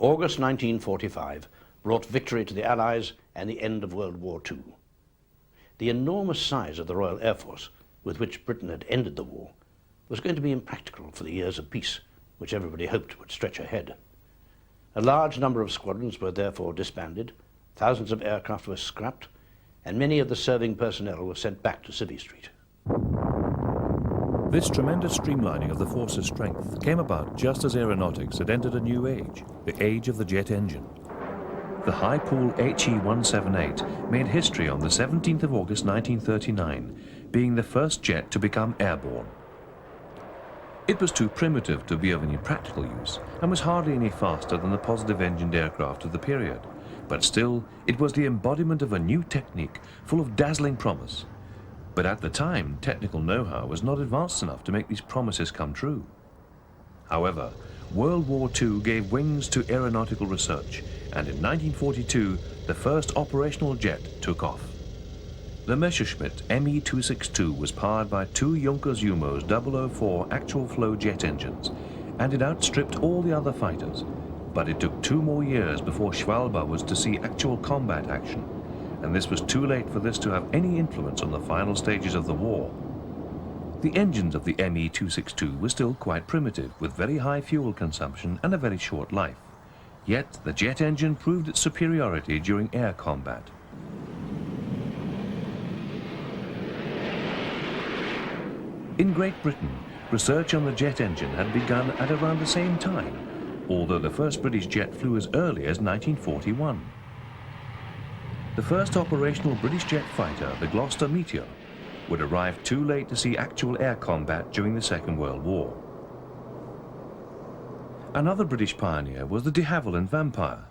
August 1945 brought victory to the Allies and the end of World War II. The enormous size of the Royal Air Force, with which Britain had ended the war, was going to be impractical for the years of peace, which everybody hoped would stretch ahead. A large number of squadrons were therefore disbanded, thousands of aircraft were scrapped, and many of the serving personnel were sent back to Civvy Street. This tremendous streamlining of the force's strength came about just as aeronautics had entered a new age, the age of the jet engine. The high-pool HE-178 made history on the 17th of August 1939, being the first jet to become airborne. It was too primitive to be of any practical use and was hardly any faster than the positive-engined aircraft of the period, but still it was the embodiment of a new technique full of dazzling promise. But at the time, technical know-how was not advanced enough to make these promises come true. However, World War II gave wings to aeronautical research, and in 1942, the first operational jet took off. The Messerschmitt Me-262 was powered by two Junkers Jumos 004 actual flow jet engines, and it outstripped all the other fighters. But it took 2 more years before Schwalbe was to see actual combat action, and this was too late for this to have any influence on the final stages of the war. The engines of the Me-262 were still quite primitive, with very high fuel consumption and a very short life. Yet the jet engine proved its superiority during air combat. In Great Britain, research on the jet engine had begun at around the same time, although the first British jet flew as early as 1941. The first operational British jet fighter, the Gloucester Meteor, would arrive too late to see actual air combat during the Second World War. Another British pioneer was the de Havilland Vampire.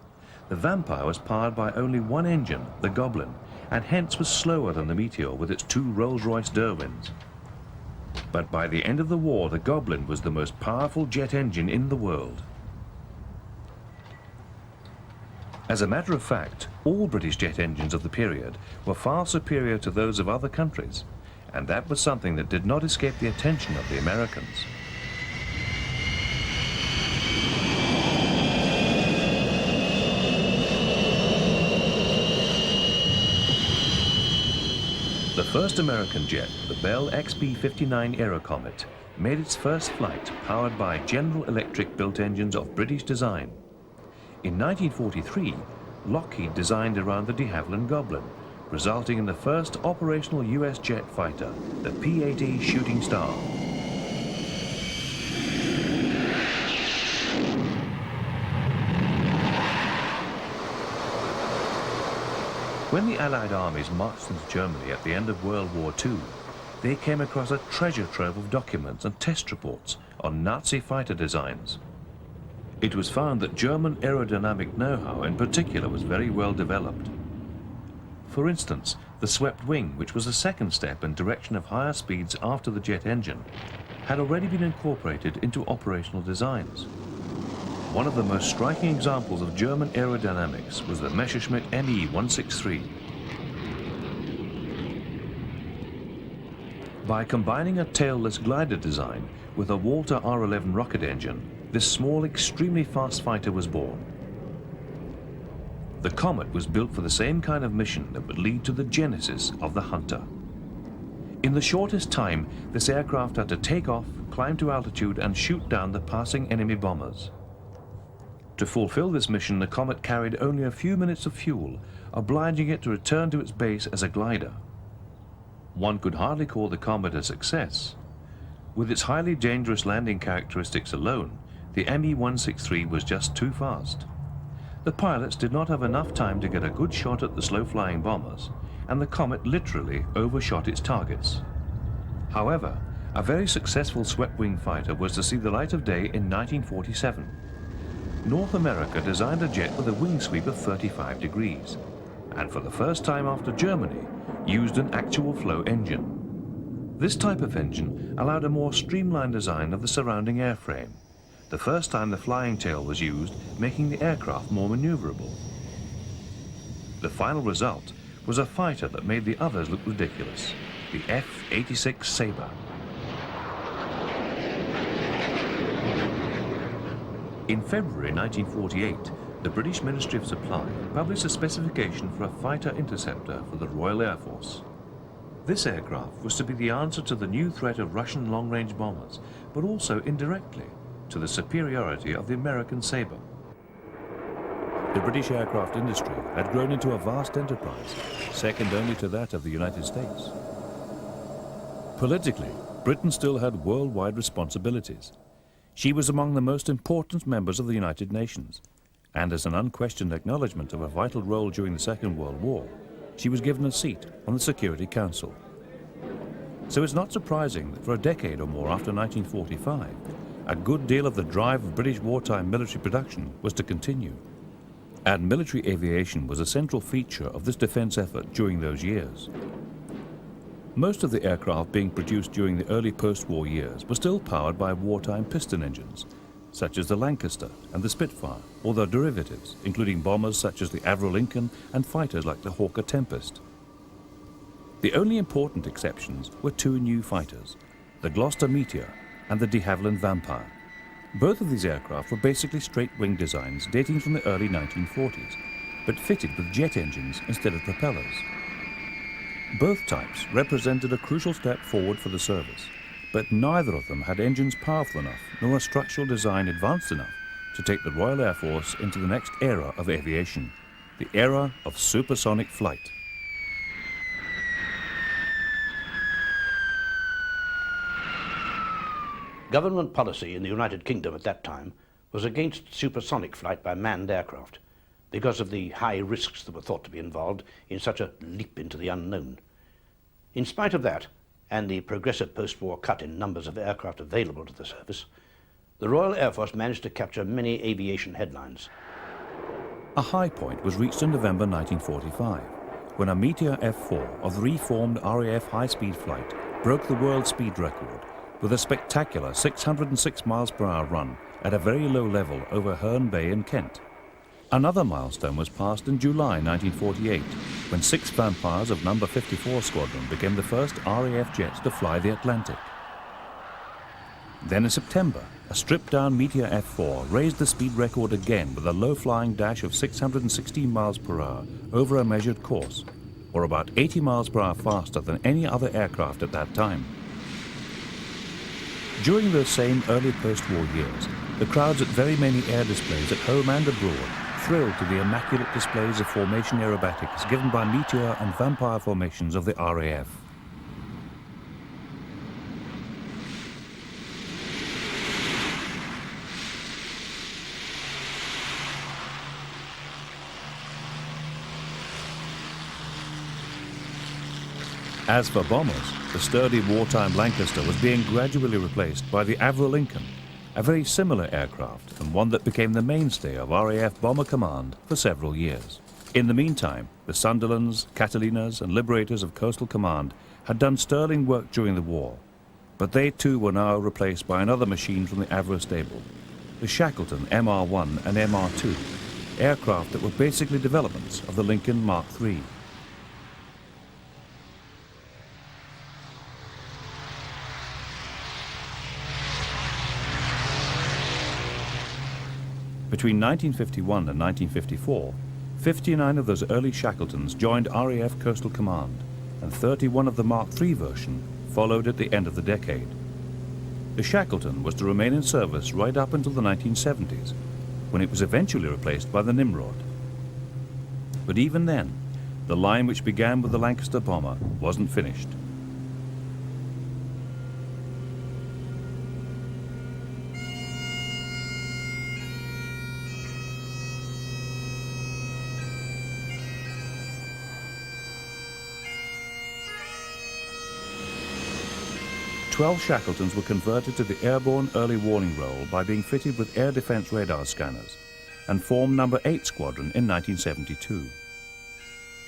The Vampire was powered by only one engine, the Goblin, and hence was slower than the Meteor with its 2 Rolls-Royce Derwins. But by the end of the war, the Goblin was the most powerful jet engine in the world. As a matter of fact, all British jet engines of the period were far superior to those of other countries, and that was something that did not escape the attention of the Americans. The first American jet, the Bell XB-59 Aerocomet, made its first flight powered by General Electric built engines of British design. In 1943, Lockheed designed around the de Havilland Goblin, resulting in the first operational US jet fighter, the P-8E Shooting Star. When the Allied armies marched into Germany at the end of World War II, they came across a treasure trove of documents and test reports on Nazi fighter designs. It was found that German aerodynamic know-how in particular was very well developed. For instance, the swept wing, which was a second step in direction of higher speeds after the jet engine, had already been incorporated into operational designs. One of the most striking examples of German aerodynamics was the Messerschmitt Me-163. By combining a tailless glider design with a Walter R-11 rocket engine, this small, extremely fast fighter was born. The Comet was built for the same kind of mission that would lead to the genesis of the Hunter. In the shortest time, this aircraft had to take off, climb to altitude, and shoot down the passing enemy bombers. To fulfill this mission, the Comet carried only a few minutes of fuel, obliging it to return to its base as a glider. One could hardly call the Comet a success. With its highly dangerous landing characteristics alone, the Me-163 was just too fast. The pilots did not have enough time to get a good shot at the slow-flying bombers, and the Comet literally overshot its targets. However, a very successful swept-wing fighter was to see the light of day in 1947. North America designed a jet with a wing sweep of 35 degrees, and for the first time after Germany, used an actual flow engine. This type of engine allowed a more streamlined design of the surrounding airframe, the first time the flying tail was used, making the aircraft more maneuverable. The final result was a fighter that made the others look ridiculous, the F-86 Sabre. In February 1948, The British Ministry of Supply published a specification for a fighter interceptor for the Royal Air Force. This aircraft was to be the answer to the new threat of Russian long-range bombers, but also indirectly to the superiority of the American Sabre. The British aircraft industry had grown into a vast enterprise, second only to that of the United States. Politically, Britain still had worldwide responsibilities. She was among the most important members of the United Nations, and as an unquestioned acknowledgement of a vital role during the Second World War, she was given a seat on the Security Council. So it's not surprising that for a decade or more after 1945, a good deal of the drive of British wartime military production was to continue. And military aviation was a central feature of this defence effort during those years. Most of the aircraft being produced during the early post-war years were still powered by wartime piston engines, such as the Lancaster and the Spitfire, or their derivatives, including bombers such as the Avro Lincoln and fighters like the Hawker Tempest. The only important exceptions were two new fighters, the Gloucester Meteor and the de Havilland Vampire. Both of these aircraft were basically straight-wing designs dating from the early 1940s, but fitted with jet engines instead of propellers. Both types represented a crucial step forward for the service, but neither of them had engines powerful enough nor a structural design advanced enough to take the Royal Air Force into the next era of aviation, the era of supersonic flight. Government policy in the United Kingdom at that time was against supersonic flight by manned aircraft because of the high risks that were thought to be involved in such a leap into the unknown. In spite of that, and the progressive post-war cut in numbers of aircraft available to the service, the Royal Air Force managed to capture many aviation headlines. A high point was reached in November 1945, when a Meteor F-4 of the reformed RAF high-speed flight broke the world speed record with a spectacular 606 miles per hour run at a very low level over Herne Bay in Kent. Another milestone was passed in July 1948, when 6 Vampires of No. 54 Squadron became the first RAF jets to fly the Atlantic. Then in September, a stripped-down Meteor F-4 raised the speed record again with a low-flying dash of 616 miles per hour over a measured course, or about 80 miles per hour faster than any other aircraft at that time. During those same early post-war years, the crowds at very many air displays at home and abroad thrilled to the immaculate displays of formation aerobatics given by Meteor and Vampire formations of the RAF. As for bombers, the sturdy wartime Lancaster was being gradually replaced by the Avro Lincoln, a very similar aircraft and one that became the mainstay of RAF Bomber Command for several years. In the meantime, the Sunderlands, Catalinas and Liberators of Coastal Command had done sterling work during the war, but they too were now replaced by another machine from the Avro stable, the Shackleton MR-1 and MR-2, aircraft that were basically developments of the Lincoln Mark III. Between 1951 and 1954, 59 of those early Shackletons joined RAF Coastal Command, and 31 of the Mark III version followed at the end of the decade. The Shackleton was to remain in service right up until the 1970s, when it was eventually replaced by the Nimrod. But even then, the line which began with the Lancaster bomber wasn't finished. Twelve Shackletons were converted to the airborne early warning role by being fitted with air defense radar scanners and formed No. 8 Squadron in 1972.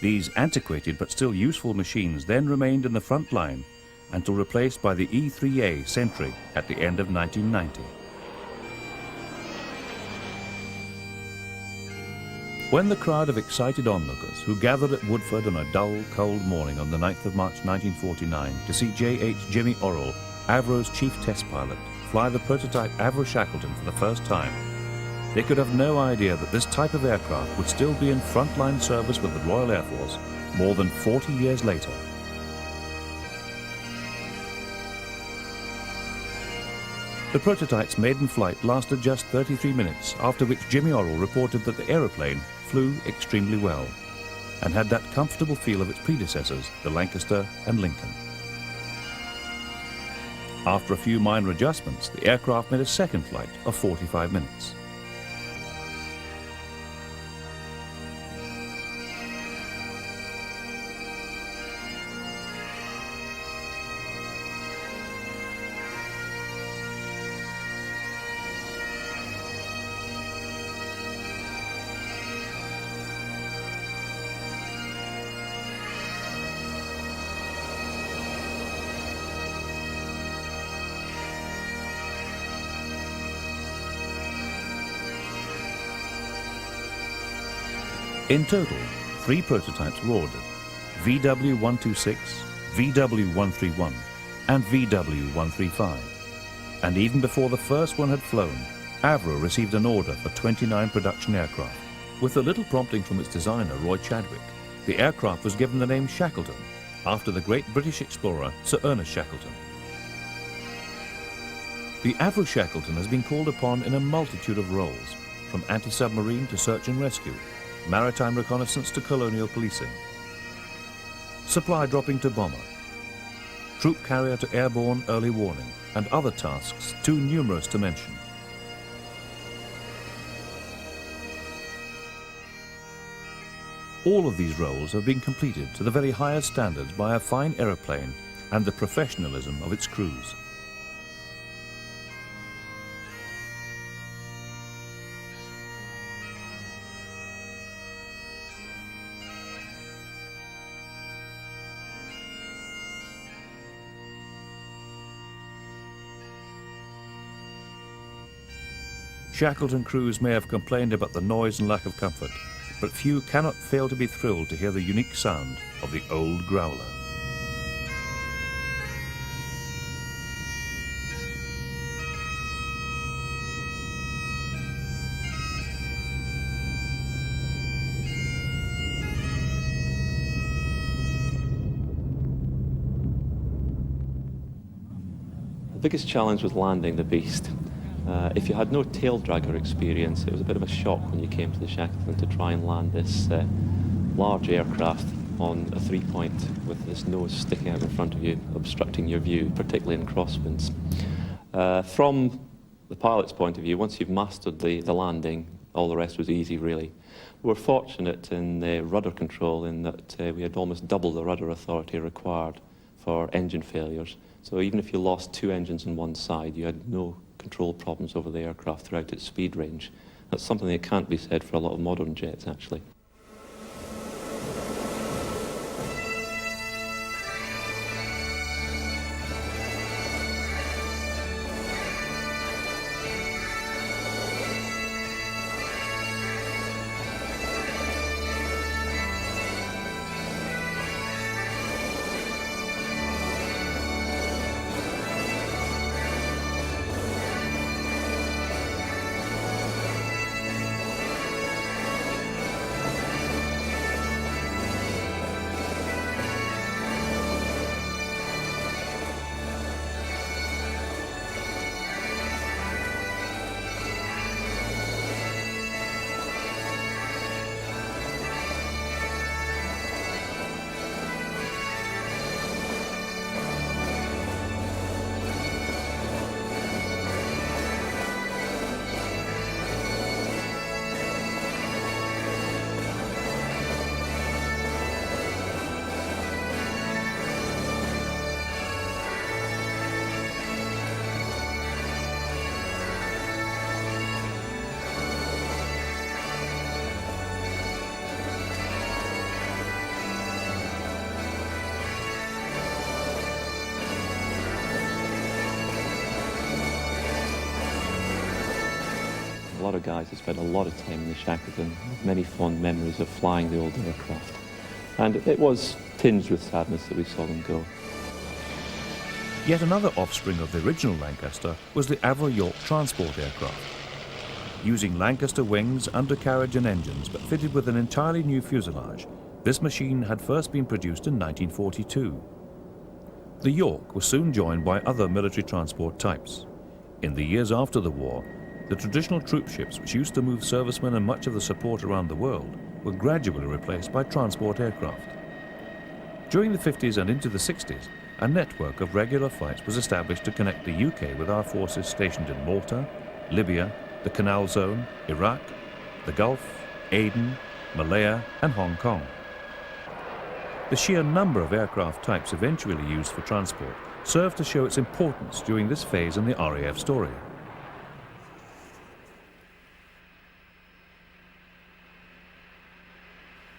These antiquated but still useful machines then remained in the front line until replaced by the E-3A Sentry at the end of 1990. When the crowd of excited onlookers who gathered at Woodford on a dull, cold morning on the 9th of March 1949 to see J.H. Jimmy Orrell, Avro's chief test pilot, fly the prototype Avro Shackleton for the first time, they could have no idea that this type of aircraft would still be in frontline service with the Royal Air Force more than 40 years later. The prototype's maiden flight lasted just 33 minutes, after which Jimmy Orrell reported that the aeroplane flew extremely well and had that comfortable feel of its predecessors, the Lancaster and Lincoln. After a few minor adjustments, the aircraft made a second flight of 45 minutes. In total, 3 prototypes were ordered: VW-126, VW-131 and VW-135. And even before the first one had flown, Avro received an order for 29 production aircraft. With a little prompting from its designer, Roy Chadwick, the aircraft was given the name Shackleton, after the great British explorer Sir Ernest Shackleton. The Avro Shackleton has been called upon in a multitude of roles, from anti-submarine to search and rescue, maritime reconnaissance to colonial policing, supply dropping to bomber, troop carrier to airborne early warning, and other tasks too numerous to mention. All of these roles have been completed to the very highest standards by a fine aeroplane and the professionalism of its crews. Shackleton crews may have complained about the noise and lack of comfort, but few cannot fail to be thrilled to hear the unique sound of the old growler. The biggest challenge was landing the beast. If you had no tail dragger experience, it was a bit of a shock when you came to the Shackleton to try and land this large aircraft on a 3-point with this nose sticking out in front of you, obstructing your view, particularly in crosswinds. From the pilot's point of view, once you've mastered the landing, all the rest was easy, really. We were fortunate in the rudder control in that we had almost double the rudder authority required for engine failures. So even if you lost 2 engines on one side, you had no control problems over the aircraft throughout its speed range. That's something that can't be said for a lot of modern jets, actually. A lot of guys have spent a lot of time in the Shackleton, many fond memories of flying the old aircraft. And it was tinged with sadness that we saw them go. Yet another offspring of the original Lancaster was the Avro York transport aircraft. Using Lancaster wings, undercarriage and engines, but fitted with an entirely new fuselage, this machine had first been produced in 1942. The York was soon joined by other military transport types. In the years after the war, the traditional troop ships which used to move servicemen and much of the support around the world were gradually replaced by transport aircraft. During the 50s and into the 60s, a network of regular flights was established to connect the UK with our forces stationed in Malta, Libya, the Canal Zone, Iraq, the Gulf, Aden, Malaya and Hong Kong. The sheer number of aircraft types eventually used for transport served to show its importance during this phase in the RAF story.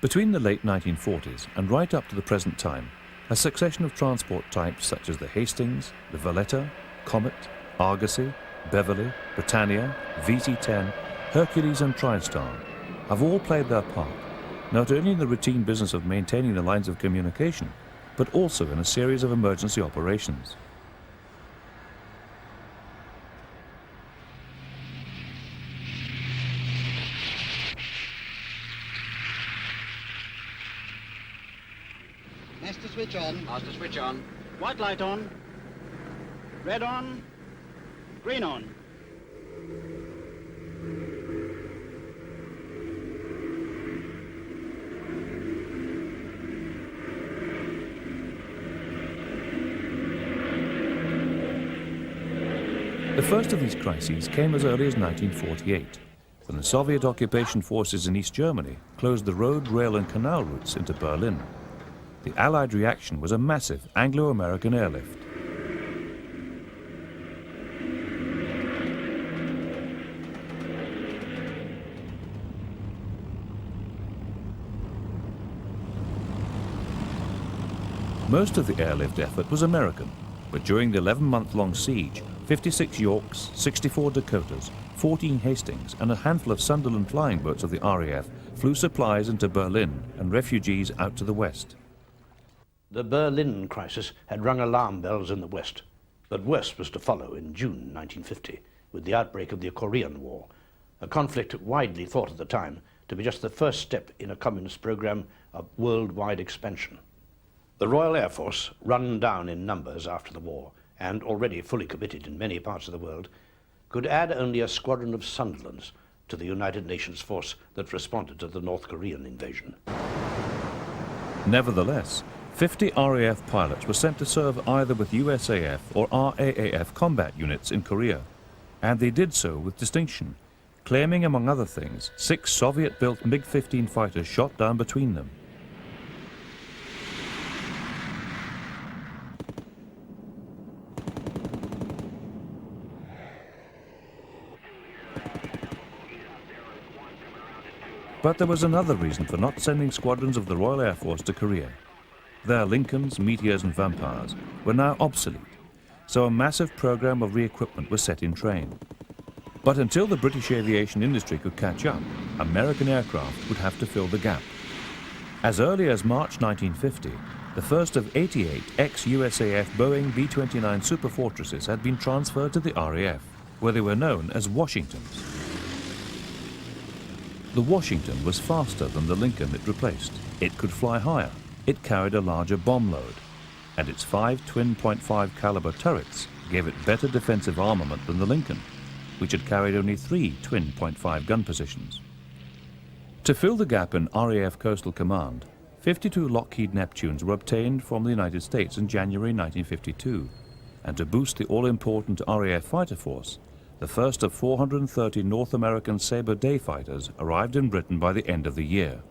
Between the late 1940s and right up to the present time, a succession of transport types such as the Hastings, the Valletta, Comet, Argosy, Beverly, Britannia, VT-10, Hercules and TriStar have all played their part, not only in the routine business of maintaining the lines of communication, but also in a series of emergency operations. Master switch on. Master switch on. White light on. Red on. Green on. The first of these crises came as early as 1948, when the Soviet occupation forces in East Germany closed the road, rail and canal routes into Berlin. The Allied reaction was a massive Anglo-American airlift. Most of the airlift effort was American, but during the 11-month-long siege, 56 Yorks, 64 Dakotas, 14 Hastings and a handful of Sunderland flying boats of the RAF flew supplies into Berlin and refugees out to the west. The Berlin crisis had rung alarm bells in the West, but worse was to follow in June 1950 with the outbreak of the Korean War, a conflict widely thought at the time to be just the first step in a communist program of worldwide expansion. The Royal Air Force, run down in numbers after the war and already fully committed in many parts of the world, could add only a squadron of Sunderlands to the United Nations force that responded to the North Korean invasion. Nevertheless, 50 RAF pilots were sent to serve either with USAF or RAAF combat units in Korea, and they did so with distinction, claiming, among other things, 6 Soviet-built MiG-15 fighters shot down between them. But there was another reason for not sending squadrons of the Royal Air Force to Korea. Their Lincolns, Meteors and Vampires were now obsolete, so a massive program of re-equipment was set in train. But until the British aviation industry could catch up, American aircraft would have to fill the gap. As early as March 1950, the first of 88 ex-USAF Boeing B-29 Superfortresses had been transferred to the RAF, where they were known as Washingtons. The Washington was faster than the Lincoln it replaced. It could fly higher. It carried a larger bomb load. And its 5 twin .5 caliber turrets gave it better defensive armament than the Lincoln, which had carried only 3 twin .5 gun positions. To fill the gap in RAF Coastal Command, 52 Lockheed Neptunes were obtained from the United States in January 1952, and to boost the all-important RAF fighter force, the first of 430 North American Sabre day fighters arrived in Britain by the end of the year.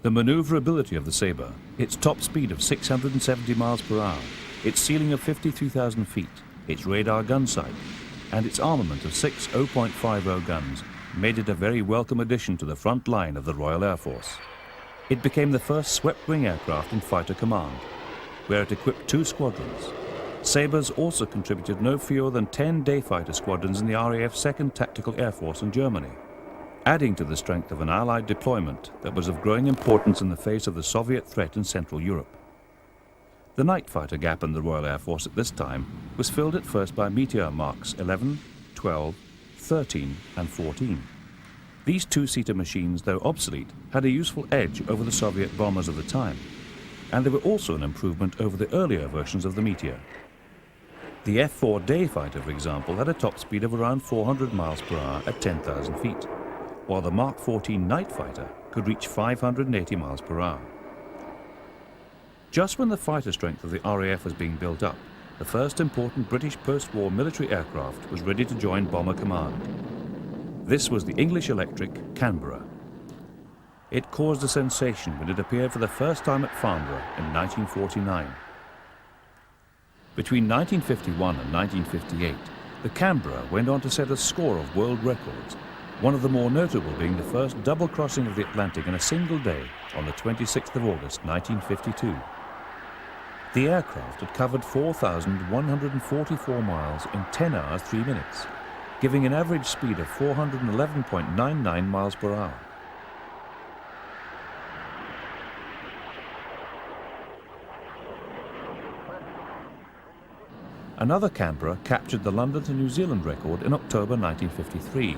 The maneuverability of the Sabre, its top speed of 670 miles per hour, its ceiling of 53,000 feet, its radar gun sight, and its armament of 6 0.50 guns made it a very welcome addition to the front line of the Royal Air Force. It became the first swept-wing aircraft in fighter command, where it equipped 2 squadrons. Sabres also contributed no fewer than 10 day fighter squadrons in the RAF's 2nd Tactical Air Force in Germany, adding to the strength of an Allied deployment that was of growing importance in the face of the Soviet threat in Central Europe. The night fighter gap in the Royal Air Force at this time was filled at first by Meteor Marks 11, 12, 13 and 14. These two-seater machines, though obsolete, had a useful edge over the Soviet bombers of the time, and they were also an improvement over the earlier versions of the Meteor. The F-4 day fighter, for example, had a top speed of around 400 miles per hour at 10,000 feet, while the Mark 14 night fighter could reach 580 miles per hour. Just when the fighter strength of the RAF was being built up, the first important British post-war military aircraft was ready to join Bomber Command. This was the English electric Canberra. It caused a sensation when it appeared for the first time at Farnborough in 1949. Between 1951 and 1958, the Canberra went on to set a score of world records, one of the more notable being the first double crossing of the Atlantic in a single day on the 26th of August 1952. The aircraft had covered 4,144 miles in 10 hours 3 minutes, giving an average speed of 411.99 miles per hour. Another Canberra captured the London to New Zealand record in October 1953,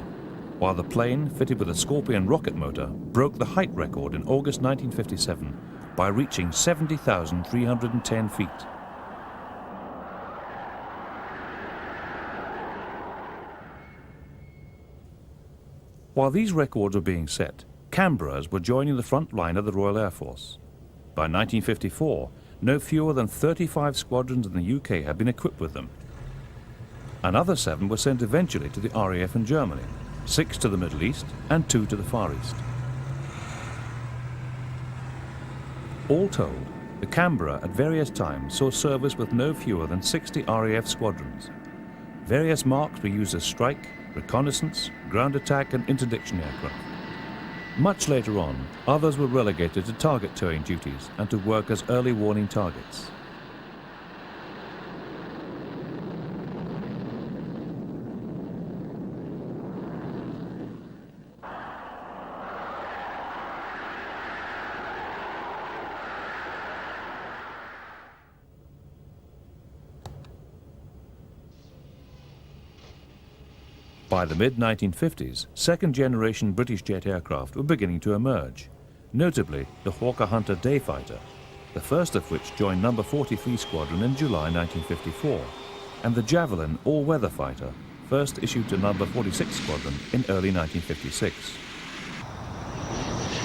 while the plane, fitted with a Scorpion rocket motor, broke the height record in August 1957 by reaching 70,310 feet. While these records were being set, Canberras were joining the front line of the Royal Air Force. By 1954, no fewer than 35 squadrons in the UK had been equipped with them. Another 7 were sent eventually to the RAF in Germany, 6 to the Middle East and 2 to the Far East. All told, the Canberra at various times saw service with no fewer than 60 RAF squadrons. Various marks were used as strike, reconnaissance, ground attack and interdiction aircraft. Much later on, others were relegated to target towing duties and to work as early warning targets. By the mid-1950s, second-generation British jet aircraft were beginning to emerge, notably the Hawker Hunter day fighter, the first of which joined No. 43 Squadron in July 1954, and the Javelin all-weather fighter, first issued to No. 46 Squadron in early 1956.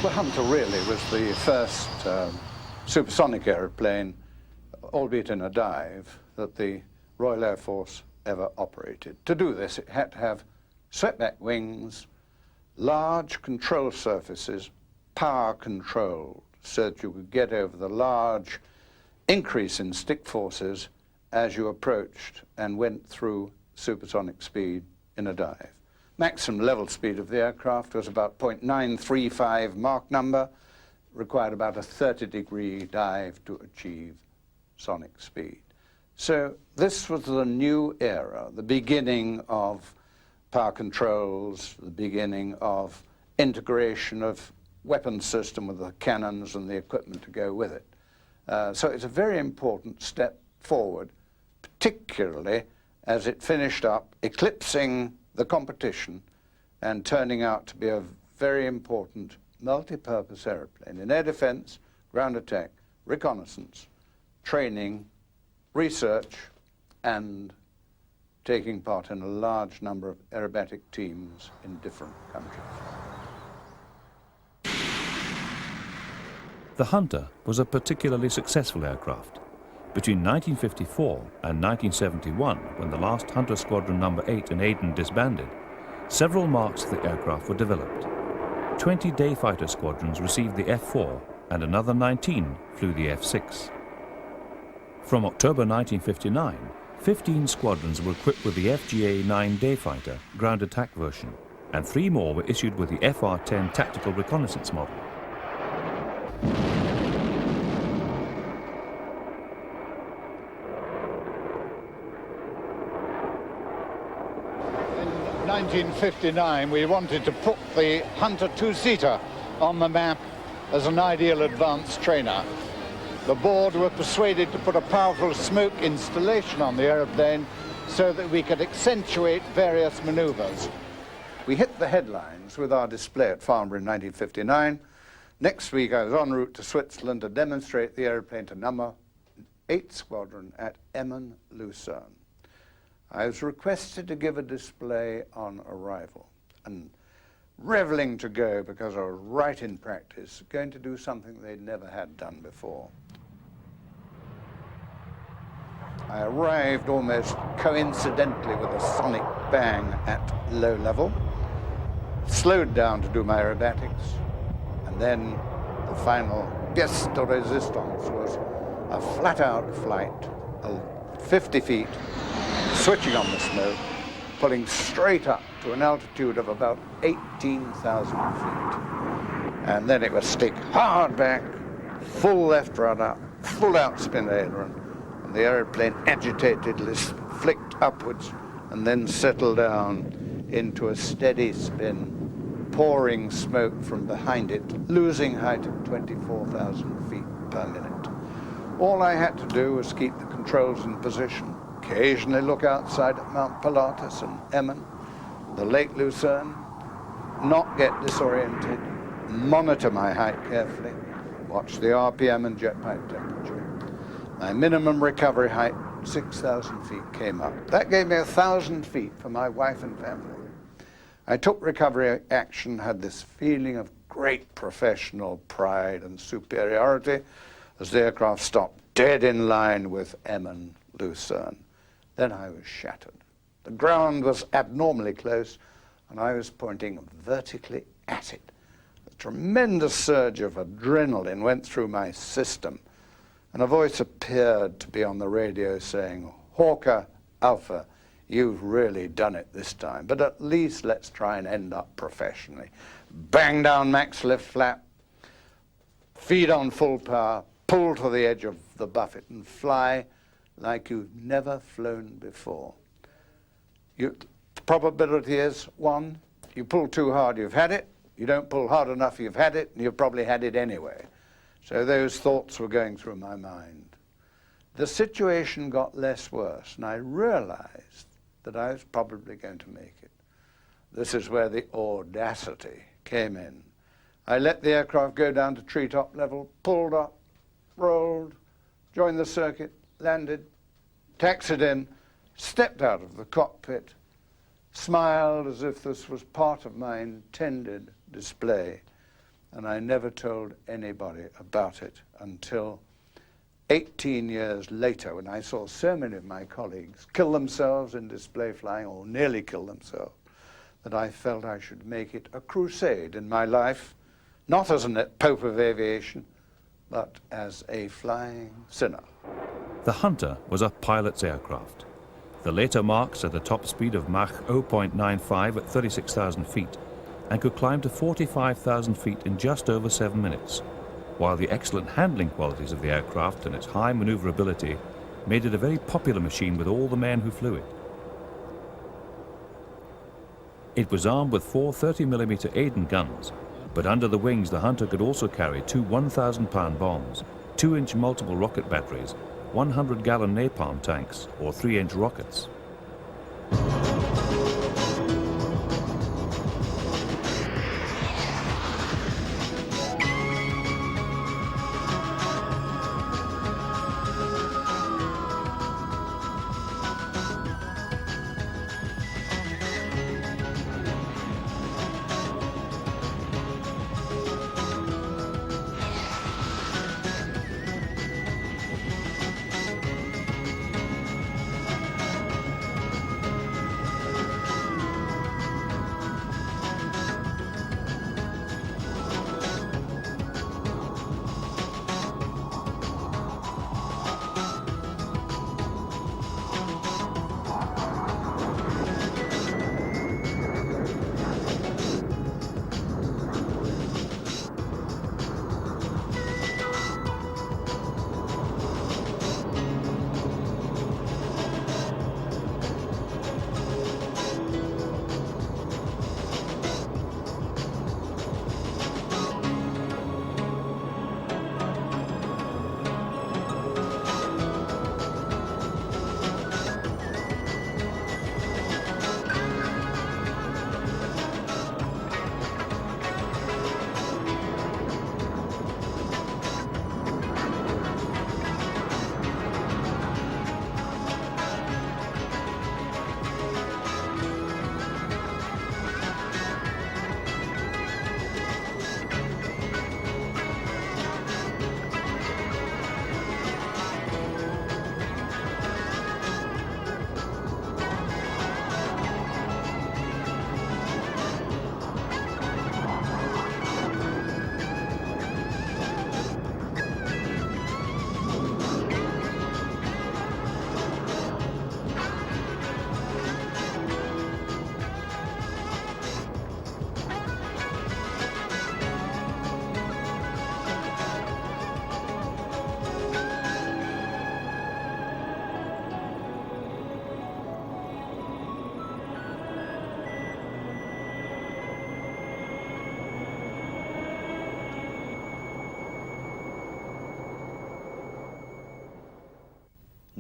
The Hunter really was the first supersonic aeroplane, albeit in a dive, that the Royal Air Force ever operated. To do this, it had to have swept-back wings, large control surfaces, power controlled, so that you could get over the large increase in stick forces as you approached and went through supersonic speed in a dive. Maximum level speed of the aircraft was about 0.935 Mach number, required about a 30-degree dive to achieve sonic speed. So this was the new era, the beginning of power controls, the beginning of integration of weapons system with the cannons and the equipment to go with it. So it's a very important step forward, particularly as it finished up eclipsing the competition and turning out to be a very important multi-purpose airplane in air defense, ground attack, reconnaissance, training, research, and taking part in a large number of aerobatic teams in different countries. The Hunter was a particularly successful aircraft. Between 1954 and 1971, when the last Hunter Squadron No. 8 in Aden disbanded, several marks of the aircraft were developed. 20 day fighter squadrons received the F-4 and another 19 flew the F-6. From October 1959, 15 squadrons were equipped with the FGA-9 day fighter ground attack version, and 3 more were issued with the FR-10 tactical reconnaissance model. In 1959, we wanted to put the Hunter two-seater on the map as an ideal advanced trainer. The board were persuaded to put a powerful smoke installation on the aeroplane so that we could accentuate various maneuvers. We hit the headlines with our display at Farnborough in 1959. Next week, I was en route to Switzerland to demonstrate the aeroplane to number 8 Squadron at Emmen, Lucerne. I was requested to give a display on arrival, and reveling to go because I was right in practice, going to do something they'd never had done before. I arrived almost coincidentally with a sonic bang at low level, slowed down to do my aerobatics, and then the final pièce de résistance was a flat-out flight of 50 feet, switching on the smoke, pulling straight up to an altitude of about 18,000 feet. And then it was stick hard back, full left rudder, full outspin aileron, and the aeroplane agitatedly flicked upwards and then settled down into a steady spin, pouring smoke from behind it, losing height at 24,000 feet per minute. All I had to do was keep the controls in position, occasionally look outside at Mount Pilatus and Emmen, the Lake Lucerne, not get disoriented, monitor my height carefully, watch the RPM and jet pipe temperature. My minimum recovery height, 6,000 feet, came up. That gave me 1,000 feet for my wife and family. I took recovery action, had this feeling of great professional pride and superiority as the aircraft stopped dead in line with Emmen, Lucerne. Then I was shattered. The ground was abnormally close, and I was pointing vertically at it. A tremendous surge of adrenaline went through my system, and a voice appeared to be on the radio saying, "Hawker Alpha, you've really done it this time, but at least let's try and end up professionally. Bang down max lift flap, feed on full power, pull to the edge of the buffet and fly like you've never flown before." The probability is, 1, you pull too hard, you've had it. You don't pull hard enough, you've had it, and you've probably had it anyway. So those thoughts were going through my mind. The situation got less worse, and I realized that I was probably going to make it. This is where the audacity came in. I let the aircraft go down to treetop level, pulled up, rolled, joined the circuit, landed, taxied in, stepped out of the cockpit, smiled as if this was part of my intended display, and I never told anybody about it until 18 years later, when I saw so many of my colleagues kill themselves in display flying, or nearly kill themselves, that I felt I should make it a crusade in my life, not as a pope of aviation, but as a flying sinner. The Hunter was a pilot's aircraft. The later marks at a top speed of Mach 0.95 at 36,000 feet and could climb to 45,000 feet in just over 7 minutes, while the excellent handling qualities of the aircraft and its high maneuverability made it a very popular machine with all the men who flew it. It was armed with 4 30mm Aden guns, but under the wings the Hunter could also carry 2 1,000-pound bombs, 2-inch multiple rocket batteries, 100-gallon napalm tanks, or 3-inch rockets.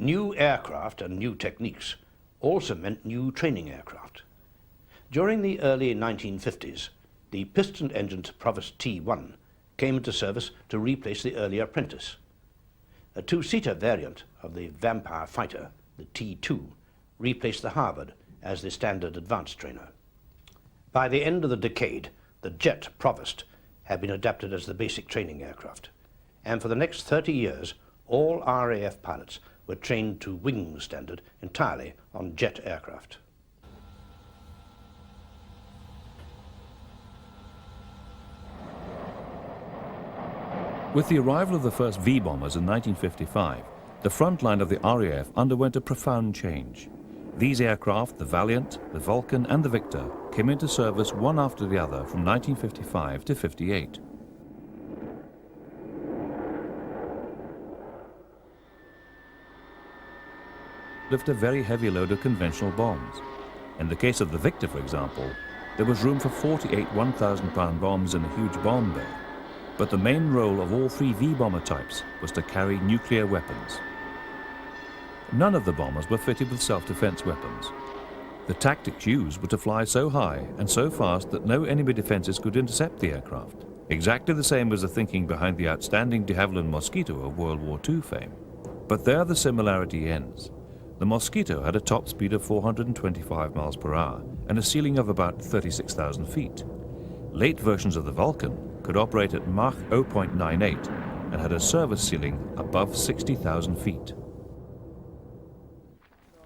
New aircraft and new techniques also meant new training aircraft. During the early 1950s, the piston-engined Provost T-1 came into service to replace the earlier Prentice. A two-seater variant of the Vampire fighter, the T-2, replaced the Harvard as the standard advanced trainer. By the end of the decade, the jet Provost had been adapted as the basic training aircraft, and for the next 30 years, all RAF pilots were trained to wing standard entirely on jet aircraft. With the arrival of the first V-bombers in 1955, the front line of the RAF underwent a profound change. These aircraft, the Valiant, the Vulcan and the Victor, came into service one after the other from 1955 to 58. Lift a very heavy load of conventional bombs. In the case of the Victor, for example, there was room for 48 1,000-pound bombs in a huge bomb bay. But the main role of all three V-bomber types was to carry nuclear weapons. None of the bombers were fitted with self-defense weapons. The tactics used were to fly so high and so fast that no enemy defenses could intercept the aircraft. Exactly the same was the thinking behind the outstanding de Havilland Mosquito of World War II fame. But there the similarity ends. The Mosquito had a top speed of 425 miles per hour and a ceiling of about 36,000 feet. Late versions of the Vulcan could operate at Mach 0.98 and had a service ceiling above 60,000 feet.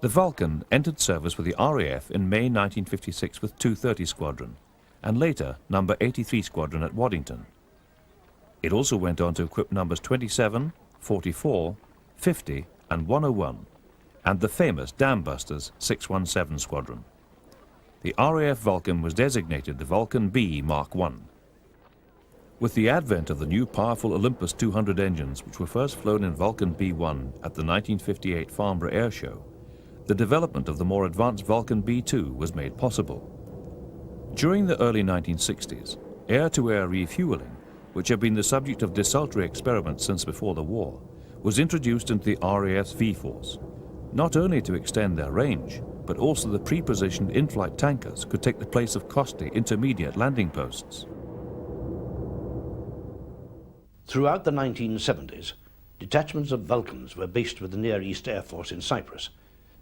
The Vulcan entered service with the RAF in May 1956 with 230 Squadron, and later number 83 Squadron at Waddington. It also went on to equip numbers 27, 44, 50 and 101, and the famous Dam-Busters 617 Squadron. The RAF Vulcan was designated the Vulcan B Mark I. With the advent of the new powerful Olympus 200 engines, which were first flown in Vulcan B-1 at the 1958 Farnborough Air Show, the development of the more advanced Vulcan B-2 was made possible. During the early 1960s, air-to-air refueling, which had been the subject of desultory experiments since before the war, was introduced into the RAF's V-Force, not only to extend their range, but also the pre-positioned in-flight tankers could take the place of costly intermediate landing posts. Throughout the 1970s, detachments of Vulcans were based with the Near East Air Force in Cyprus.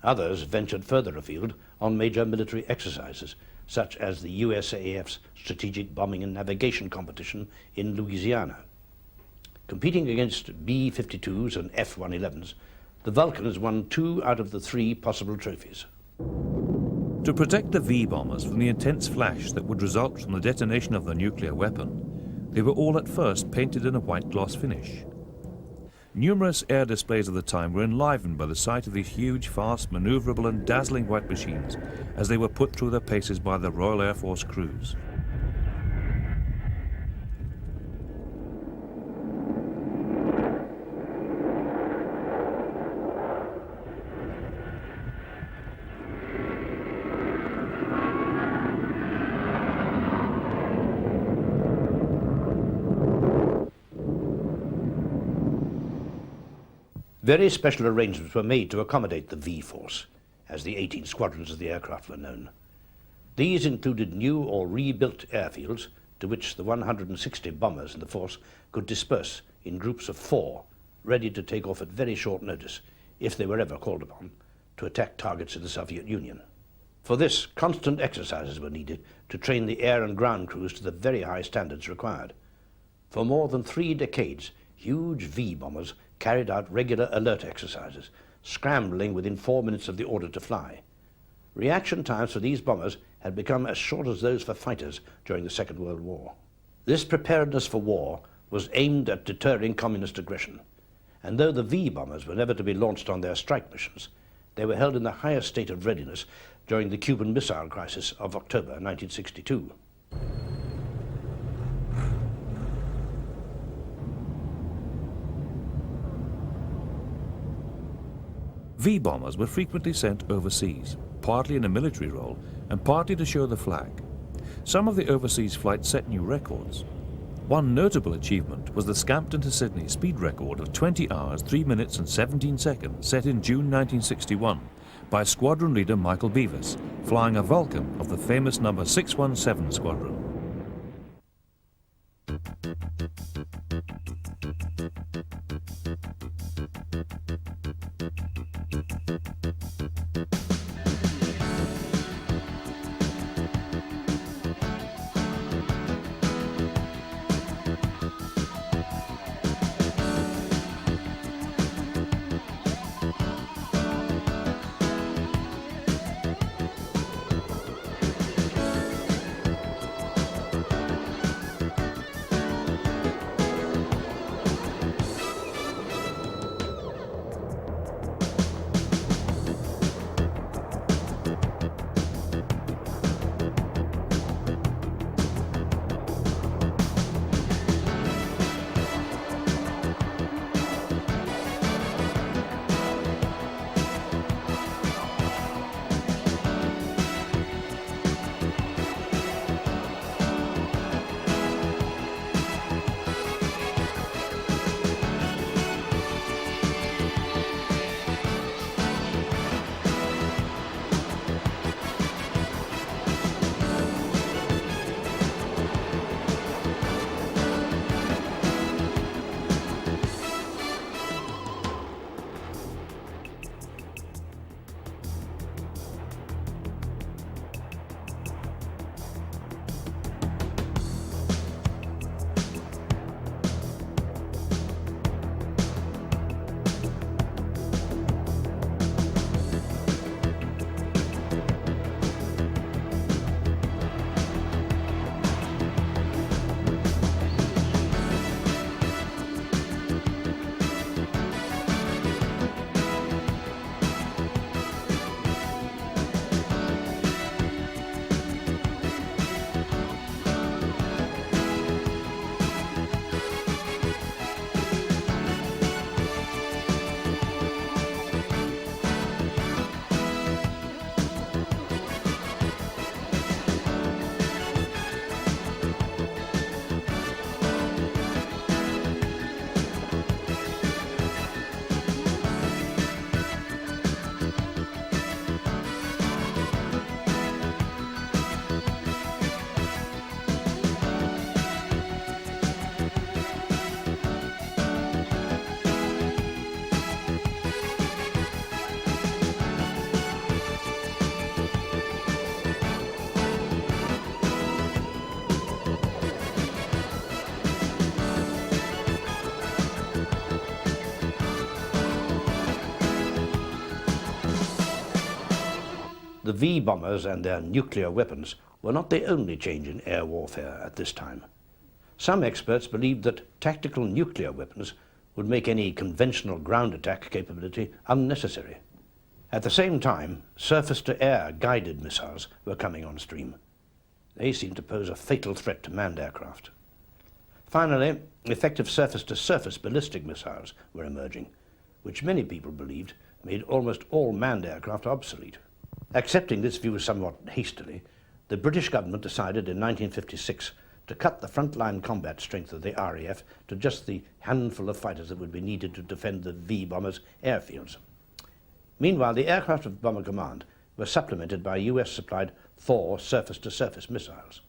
Others ventured further afield on major military exercises, such as the USAF's Strategic Bombing and Navigation Competition in Louisiana. Competing against B-52s and F-111s, the Vulcans won 2 out of the 3 possible trophies. To protect the V-bombers from the intense flash that would result from the detonation of the nuclear weapon, they were all at first painted in a white gloss finish. Numerous air displays of the time were enlivened by the sight of these huge, fast, maneuverable and dazzling white machines as they were put through their paces by the Royal Air Force crews. Very special arrangements were made to accommodate the V-Force, as the 18 squadrons of the aircraft were known. These included new or rebuilt airfields to which the 160 bombers in the force could disperse in groups of 4, ready to take off at very short notice, if they were ever called upon, to attack targets in the Soviet Union. For this, constant exercises were needed to train the air and ground crews to the very high standards required. For more than 3 decades, huge V-bombers carried out regular alert exercises, scrambling within 4 minutes of the order to fly. Reaction times for these bombers had become as short as those for fighters during the Second World War. This preparedness for war was aimed at deterring communist aggression, and though the V-bombers were never to be launched on their strike missions, they were held in the highest state of readiness during the Cuban Missile Crisis of October 1962. V-bombers were frequently sent overseas, partly in a military role and partly to show the flag. Some of the overseas flights set new records. One notable achievement was the Scampton to Sydney speed record of 20 hours, 3 minutes and 17 seconds set in June 1961 by squadron leader Michael Beavis, flying a Vulcan of the famous number 617 squadron. The V bombers and their nuclear weapons were not the only change in air warfare at this time. Some experts believed that tactical nuclear weapons would make any conventional ground attack capability unnecessary. At the same time, surface-to-air guided missiles were coming on stream. They seemed to pose a fatal threat to manned aircraft. Finally, effective surface-to-surface ballistic missiles were emerging, which many people believed made almost all manned aircraft obsolete. Accepting this view somewhat hastily, the British government decided in 1956 to cut the frontline combat strength of the RAF to just the handful of fighters that would be needed to defend the V bombers' airfields. Meanwhile, the aircraft of Bomber Command were supplemented by US-supplied Thor surface-to-surface missiles.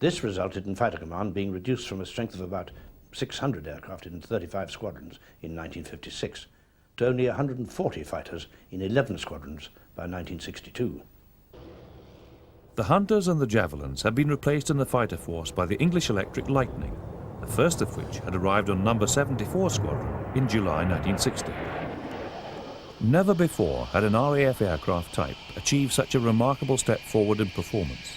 This resulted in Fighter Command being reduced from a strength of about 600 aircraft in 35 squadrons in 1956 to only 140 fighters in 11 squadrons by 1962. The Hunters and the Javelins had been replaced in the fighter force by the English Electric Lightning, the first of which had arrived on number 74 Squadron in July 1960. Never before had an RAF aircraft type achieved such a remarkable step forward in performance.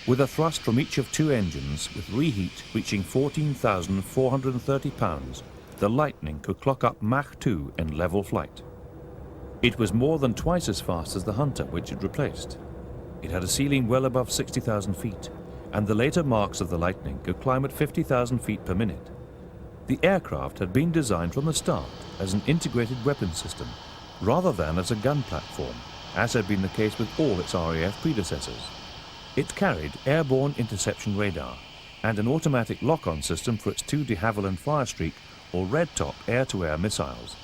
With a thrust from each of two engines with reheat reaching 14,430 pounds, the Lightning could clock up Mach 2 in level flight. It was more than twice as fast as the Hunter, which it replaced. It had a ceiling well above 60,000 feet, and the later marks of the Lightning could climb at 50,000 feet per minute. The aircraft had been designed from the start as an integrated weapons system, rather than as a gun platform, as had been the case with all its RAF predecessors. It carried airborne interception radar, and an automatic lock-on system for its two de Havilland Firestreak or Red Top air-to-air missiles.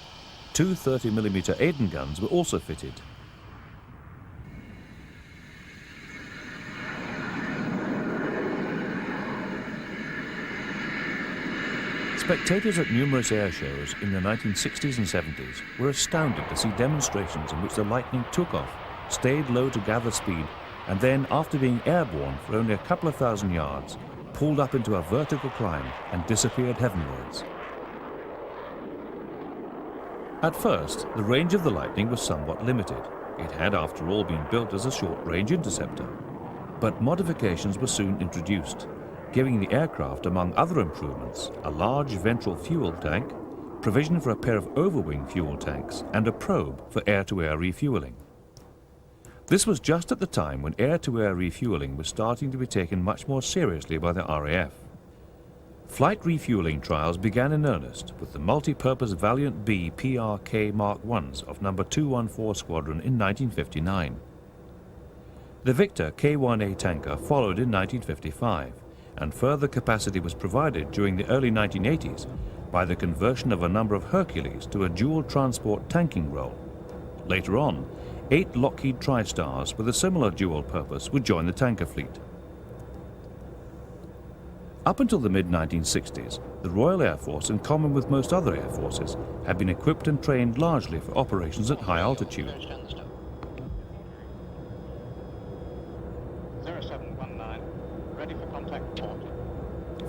Two 30mm Aden guns were also fitted. Spectators at numerous air shows in the 1960s and 70s were astounded to see demonstrations in which the Lightning took off, stayed low to gather speed, and then, after being airborne for only a couple of thousand yards, pulled up into a vertical climb and disappeared heavenwards. At first, the range of the Lightning was somewhat limited. It had, after all, been built as a short-range interceptor. But modifications were soon introduced, giving the aircraft, among other improvements, a large ventral fuel tank, provision for a pair of overwing fuel tanks, and a probe for air-to-air refueling. This was just at the time when air-to-air refueling was starting to be taken much more seriously by the RAF. Flight refueling trials began in earnest with the multi-purpose Valiant B PRK Mark Is of No. 214 Squadron in 1959. The Victor K-1A tanker followed in 1955, and further capacity was provided during the early 1980s by the conversion of a number of Hercules to a dual transport tanking role. Later on, 8 Lockheed TriStars with a similar dual purpose would join the tanker fleet. Up until the mid-1960s, the Royal Air Force, in common with most other air forces, had been equipped and trained largely for operations at high altitude. 0719, ready for contact port.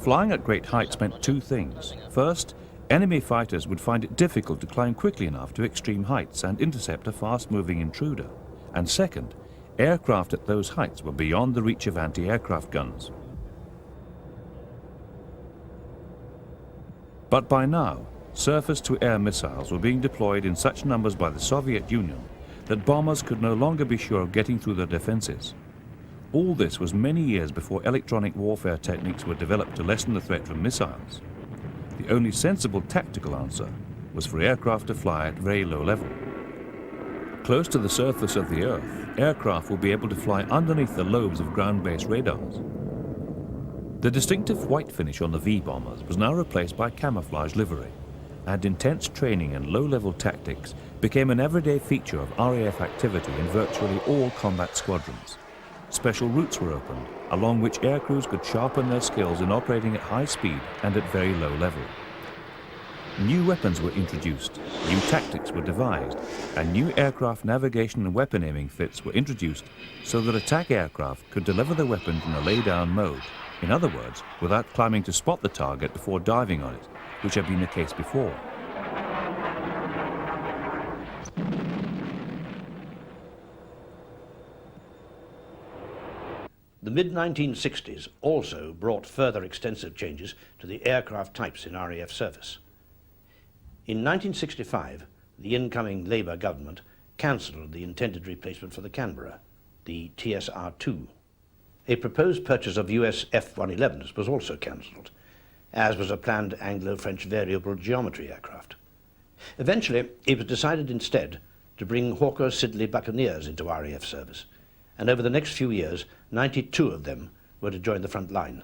Flying at great heights meant two things. First, enemy fighters would find it difficult to climb quickly enough to extreme heights and intercept a fast-moving intruder. And second, aircraft at those heights were beyond the reach of anti-aircraft guns. But by now, surface-to-air missiles were being deployed in such numbers by the Soviet Union that bombers could no longer be sure of getting through their defenses. All this was many years before electronic warfare techniques were developed to lessen the threat from missiles. The only sensible tactical answer was for aircraft to fly at very low level. Close to the surface of the Earth, aircraft will be able to fly underneath the lobes of ground-based radars. The distinctive white finish on the V-bombers was now replaced by camouflage livery, and intense training and low-level tactics became an everyday feature of RAF activity in virtually all combat squadrons. Special routes were opened, along which aircrews could sharpen their skills in operating at high speed and at very low level. New weapons were introduced, new tactics were devised, and new aircraft navigation and weapon aiming fits were introduced so that attack aircraft could deliver their weapons in a lay-down mode. In other words, without climbing to spot the target before diving on it, which had been the case before. The mid-1960s also brought further extensive changes to the aircraft types in RAF service. In 1965, the incoming Labour government cancelled the intended replacement for the Canberra, the TSR-2. A proposed purchase of US F-111s was also cancelled, as was a planned Anglo-French variable geometry aircraft. Eventually, it was decided instead to bring Hawker Siddeley Buccaneers into RAF service, and over the next few years, 92 of them were to join the front line.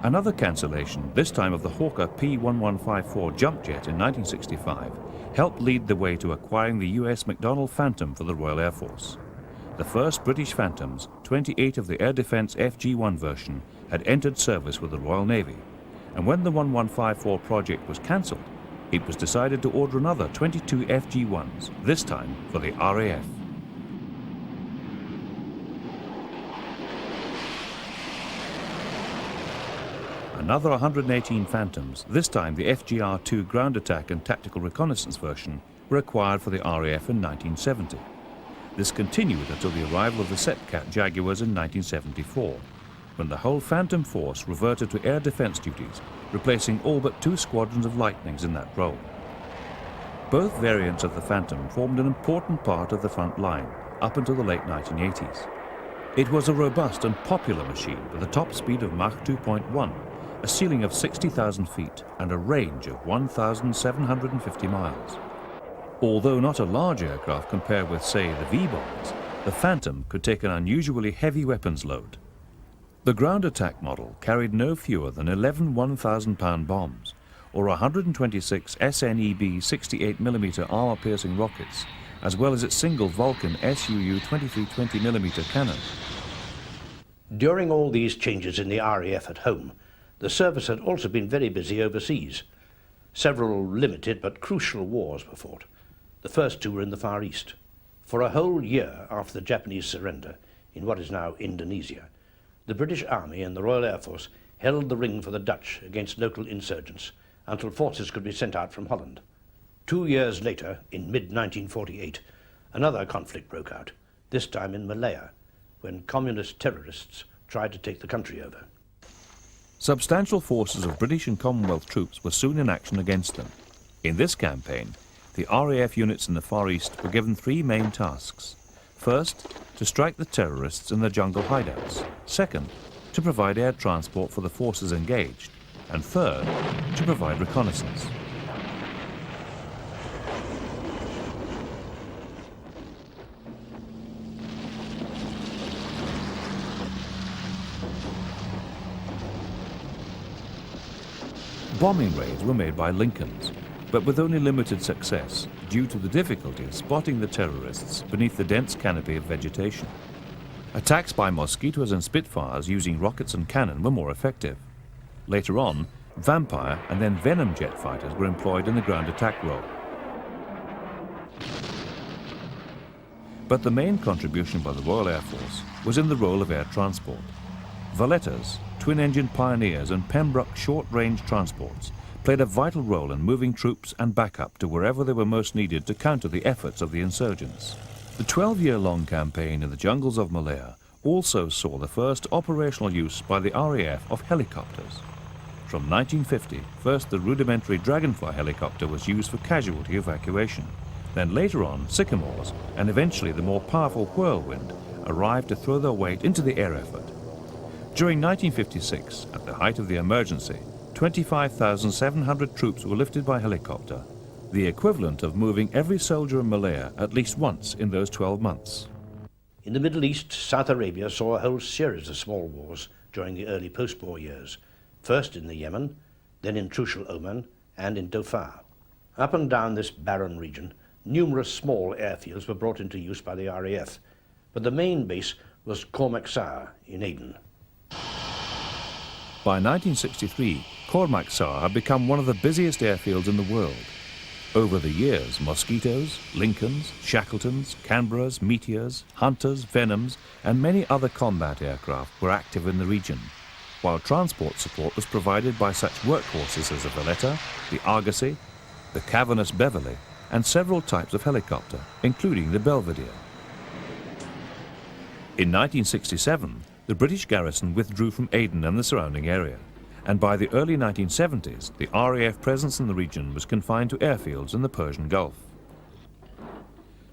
Another cancellation, this time of the Hawker P-1154 jump jet in 1965, helped lead the way to acquiring the US McDonnell Phantom for the Royal Air Force. The first British Phantoms, 28 of the Air Defence FG-1 version, had entered service with the Royal Navy, and when the 1154 project was cancelled, it was decided to order another 22 FG-1s, this time for the RAF. Another 118 Phantoms, this time the FGR-2 ground attack and tactical reconnaissance version, were acquired for the RAF in 1970. This continued until the arrival of the Setcat Jaguars in 1974, when the whole Phantom force reverted to air defence duties, replacing all but 2 squadrons of Lightnings in that role. Both variants of the Phantom formed an important part of the front line up until the late 1980s. It was a robust and popular machine with a top speed of Mach 2.1, a ceiling of 60,000 feet and a range of 1,750 miles. Although not a large aircraft compared with, say, the V-bombers, the Phantom could take an unusually heavy weapons load. The ground attack model carried no fewer than 11 1,000-pound bombs, or 126 SNEB 68mm armor-piercing rockets, as well as its single Vulcan SUU 2320mm cannon. During all these changes in the RAF at home, the service had also been very busy overseas. Several limited but crucial wars were fought. The first two were in the Far East. For a whole year after the Japanese surrender, in what is now Indonesia, the British Army and the Royal Air Force held the ring for the Dutch against local insurgents until forces could be sent out from Holland. 2 years later, in mid-1948, another conflict broke out, this time in Malaya, when communist terrorists tried to take the country over. Substantial forces of British and Commonwealth troops were soon in action against them. In this campaign, the RAF units in the Far East were given three main tasks. First, to strike the terrorists in their jungle hideouts. Second, to provide air transport for the forces engaged. And third, to provide reconnaissance. Bombing raids were made by Lincolns, but with only limited success due to the difficulty of spotting the terrorists beneath the dense canopy of vegetation. Attacks by Mosquitoes and Spitfires using rockets and cannon were more effective. Later on, Vampire and then Venom jet fighters were employed in the ground attack role. But the main contribution by the Royal Air Force was in the role of air transport. Valettas, twin-engine Pioneers and Pembroke short-range transports played a vital role in moving troops and backup to wherever they were most needed to counter the efforts of the insurgents. The 12-year-long campaign in the jungles of Malaya also saw the first operational use by the RAF of helicopters. From 1950, first the rudimentary Dragonfly helicopter was used for casualty evacuation. Then later on, Sycamores, and eventually the more powerful Whirlwind, arrived to throw their weight into the air effort. During 1956, at the height of the emergency, 25,700 troops were lifted by helicopter, the equivalent of moving every soldier in Malaya at least once in those 12 months. In the Middle East, South Arabia saw a whole series of small wars during the early post-war years, first in the Yemen, then in Trucial Oman, and in Dhofar. Up and down this barren region, numerous small airfields were brought into use by the RAF, but the main base was Cormac Sour in Aden. By 1963, Cormac Sour had become one of the busiest airfields in the world. Over the years, Mosquitoes, Lincolns, Shackletons, Canberras, Meteors, Hunters, Venoms, and many other combat aircraft were active in the region, while transport support was provided by such workhorses as the Valletta, the Argosy, the Cavernous Beverley, and several types of helicopter, including the Belvedere. In 1967, the British garrison withdrew from Aden and the surrounding area, and by the early 1970s, the RAF presence in the region was confined to airfields in the Persian Gulf.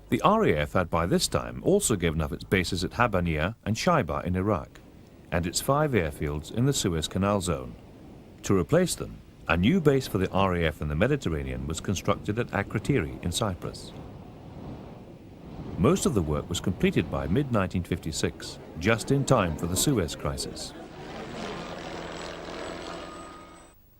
The RAF had by this time also given up its bases at Habaniya and Shaiba in Iraq, and its 5 airfields in the Suez Canal zone. To replace them, a new base for the RAF in the Mediterranean was constructed at Akrotiri in Cyprus. Most of the work was completed by mid-1956, just in time for the Suez crisis.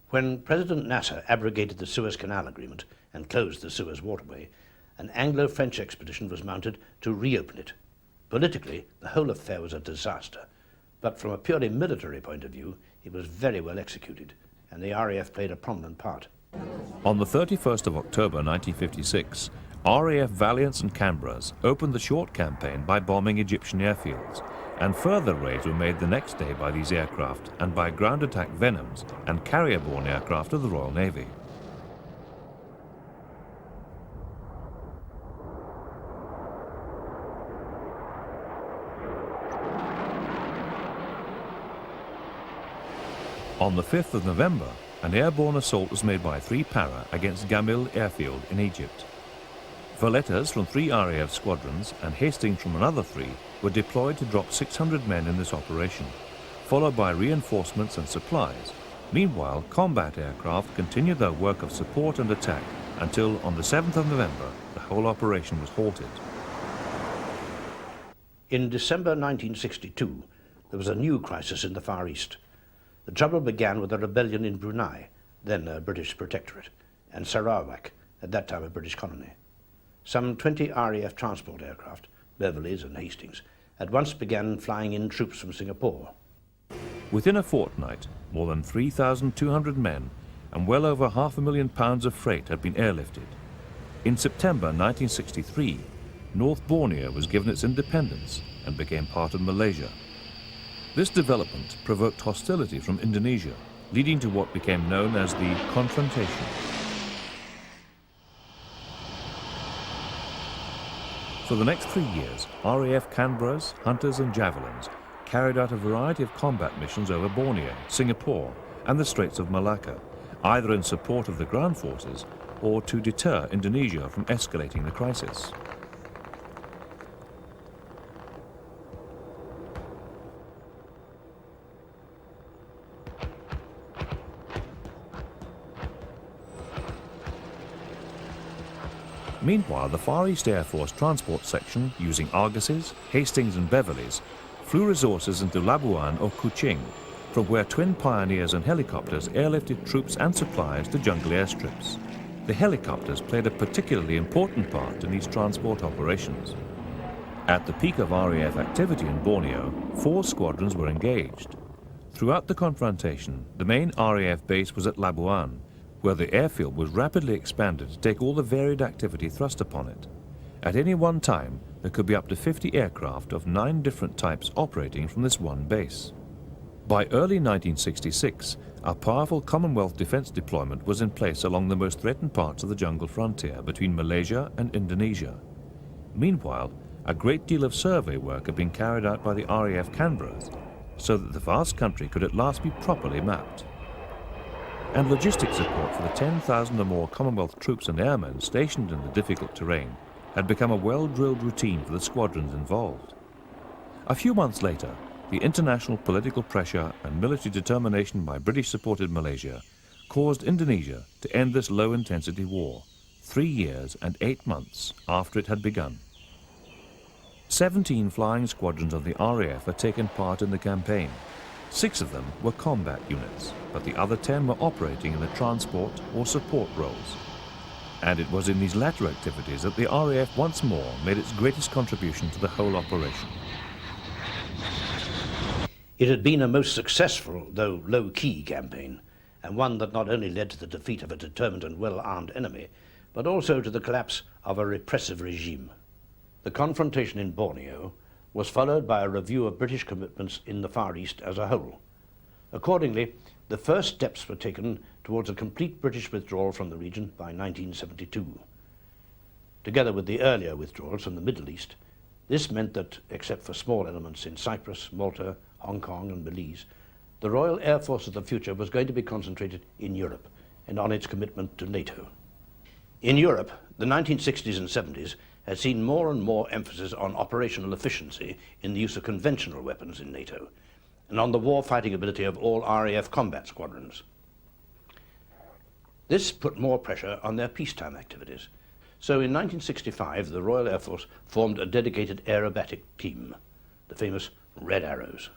When President Nasser abrogated the Suez Canal Agreement and closed the Suez waterway, an Anglo-French expedition was mounted to reopen it. Politically, the whole affair was a disaster, but from a purely military point of view, it was very well executed, and the RAF played a prominent part. On the 31st of October 1956, RAF Valiants and Canberras opened the short campaign by bombing Egyptian airfields, and further raids were made the next day by these aircraft and by ground attack Venoms and carrier-borne aircraft of the Royal Navy. On the 5th of November, an airborne assault was made by 3 Para against Gamil airfield in Egypt. Valettas from 3 RAF squadrons and Hastings from another 3 were deployed to drop 600 men in this operation, followed by reinforcements and supplies. Meanwhile, combat aircraft continued their work of support and attack until, on the 7th of November, the whole operation was halted. In December 1962, there was a new crisis in the Far East. The trouble began with a rebellion in Brunei, then a British protectorate, and Sarawak, at that time a British colony. Some 20 RAF transport aircraft, Beverleys and Hastings, at once began flying in troops from Singapore. Within a fortnight, more than 3,200 men and well over £500,000 of freight had been airlifted. In September 1963, North Borneo was given its independence and became part of Malaysia. This development provoked hostility from Indonesia, leading to what became known as the Confrontation. For the next 3 years, RAF Canberras, Hunters and Javelins carried out a variety of combat missions over Borneo, Singapore and the Straits of Malacca, either in support of the ground forces or to deter Indonesia from escalating the crisis. Meanwhile, the Far East Air Force Transport Section, using Argosys, Hastings and Beverleys, flew resources into Labuan or Kuching, from where twin Pioneers and helicopters airlifted troops and supplies to jungle airstrips. The helicopters played a particularly important part in these transport operations. At the peak of RAF activity in Borneo, 4 squadrons were engaged. Throughout the confrontation, the main RAF base was at Labuan, where the airfield was rapidly expanded to take all the varied activity thrust upon it. At any one time, there could be up to 50 aircraft of 9 different types operating from this one base. By early 1966, a powerful Commonwealth defence deployment was in place along the most threatened parts of the jungle frontier between Malaysia and Indonesia. Meanwhile, a great deal of survey work had been carried out by the RAF Canberras, so that the vast country could at last be properly mapped. And logistics support for the 10,000 or more Commonwealth troops and airmen stationed in the difficult terrain had become a well-drilled routine for the squadrons involved. A few months later, the international political pressure and military determination by British-supported Malaysia caused Indonesia to end this low-intensity war, 3 years and 8 months after it had begun. 17 flying squadrons of the RAF had taken part in the campaign. 6 of them were combat units, but the other 10 were operating in the transport or support roles. And it was in these latter activities that the RAF once more made its greatest contribution to the whole operation. It had been a most successful, though low-key campaign, and one that not only led to the defeat of a determined and well-armed enemy, but also to the collapse of a repressive regime. The confrontation in Borneo was followed by a review of British commitments in the Far East as a whole. Accordingly, the first steps were taken towards a complete British withdrawal from the region by 1972. Together with the earlier withdrawals from the Middle East, this meant that, except for small elements in Cyprus, Malta, Hong Kong and Belize, the Royal Air Force of the future was going to be concentrated in Europe and on its commitment to NATO. In Europe, the 1960s and 70s had seen more and more emphasis on operational efficiency in the use of conventional weapons in NATO and on the war-fighting ability of all RAF combat squadrons. This put more pressure on their peacetime activities. So in 1965, the Royal Air Force formed a dedicated aerobatic team, the famous Red Arrows.